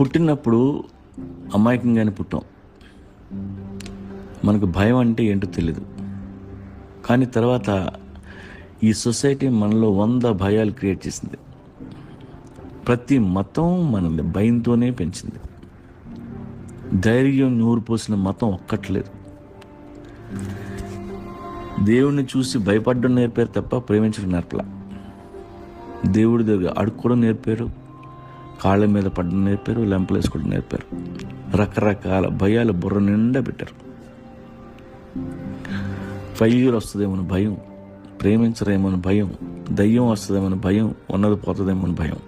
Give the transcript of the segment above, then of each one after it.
పుట్టినప్పుడు అమాయకంగానే పుట్టాం. మనకు భయం అంటే ఏంటో తెలీదు. కానీ తర్వాత ఈ సొసైటీ మనలో 100 భయాలు క్రియేట్ చేసింది. ప్రతి మతం మనల్ని భయంతోనే పెంచింది. ధైర్యం నూరు పోసిన మతం ఒక్కట్లేదు. దేవుడిని చూసి భయపడడం నేర్పారు తప్ప ప్రేమించడం నేర్పలా. దేవుడి దగ్గర అడుక్కోవడం నేర్పారు, కాళ్ళ మీద పడడం నేర్పారు, లెంపలేసుకోవడం నేర్పారు. రకరకాల భయాలు బుర్ర నిండా పెట్టారు. ఫెయిల్యూర్ వస్తుందేమో భయం, ప్రేమించరేమో భయం, దయ్యం వస్తుందేమో భయం, ఉన్నది పోతుందేమో భయం.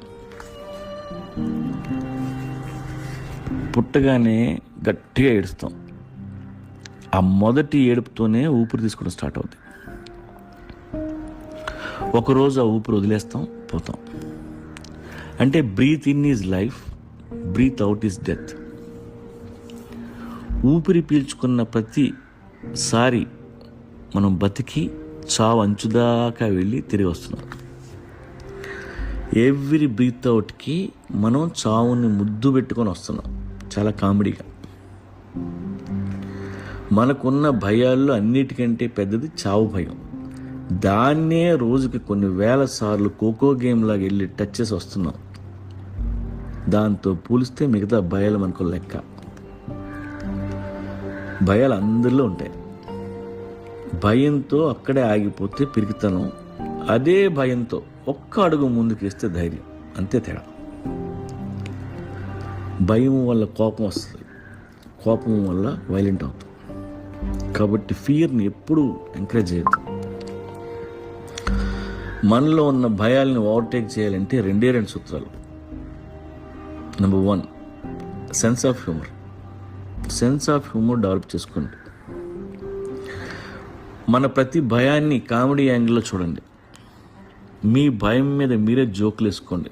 పుట్టగానే గట్టిగా ఏడుస్తాం. ఆ మొదటి ఏడుపుతోనే ఊపిరి తీసుకోవడం స్టార్ట్ అవుతుంది. ఒకరోజు ఆ ఊపిరి వదిలేస్తాం, పోతాం. అంటే breathe in is life, breathe out is death. ఊపిరి పీల్చుకున్న ప్రతిసారి మనం బతికి చావు అంచుదాకా వెళ్ళి తిరిగి వస్తున్నాం. ఎవ్రీ బ్రీత్ అవుట్కి మనం చావుని ముద్దు పెట్టుకొని వస్తున్నాం. చాలా కామెడీగా. మనకున్న భయాల్లో అన్నిటికంటే పెద్దది చావు భయం. దాన్నే రోజుకి కొన్ని వేల సార్లు ఖోఖో గేమ్ లాగా వెళ్ళి టచ్ చేసి వస్తున్నాం. దాంతో పోలిస్తే మిగతా భయాలు మనకు లెక్క. భయాలు అందరిలో ఉంటాయి. భయంతో అక్కడే ఆగిపోతే పిరికితనం, అదే భయంతో ఒక్క అడుగు ముందుకు వేస్తే ధైర్యం. అంతే తేడా. భయం వల్ల కోపం వస్తుంది, కోపం వల్ల వైలెంట్ అవుతుంది. కాబట్టి ఫియర్ని ఎప్పుడూ ఎంకరేజ్ చేయదు. మనలో ఉన్న భయాల్ని ఓవర్టేక్ చేయాలంటే 2 సూత్రాలు. Number 1, sense of humour. Sense of humour develop చేసుకోండి. మన ప్రతి భయాన్ని కామెడీ యాంగిల్లో చూడండి. మీ భయం మీద మీరే జోకులు వేసుకోండి.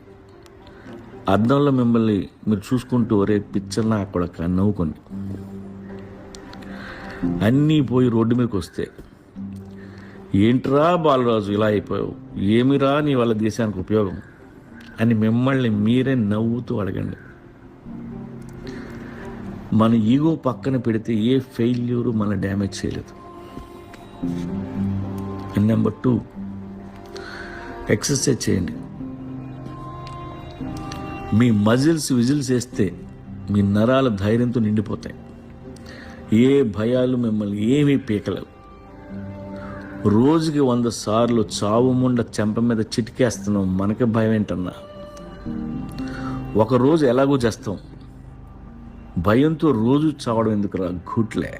అద్దంలో మిమ్మల్ని మీరు చూసుకుంటూ ఒరే పిక్చర్లా అక్కడ నవ్వుకోండి. అన్నీ పోయి రోడ్డు మీదకి వస్తే ఏంట్రా బాలరాజు ఇలా అయిపోయావు, ఏమిరా నీ వల్ల దేశానికి ఉపయోగం అని మిమ్మల్ని మీరే నవ్వుతూ అడగండి. మన ఈగో పక్కన పెడితే ఏ ఫెయిల్యూరు మన డ్యామేజ్ చేయలేదు. నెంబర్ 2, ఎక్సర్సైజ్ చేయండి. మీ మజిల్స్ విజిల్స్ వేస్తే మీ నరాల ధైర్యంతో నిండిపోతాయి. ఏ భయాలు మిమ్మల్ని ఏమీ పీకలేవు. రోజుకి 100 సార్లు చావు ముండ చెంప మీద చిటికేస్తున్నాం, మనకి భయం ఏంటన్నా. ఒకరోజు ఎలాగో చేస్తాం, భయంతో రోజు చావడం ఎందుకురా, గుట్లే.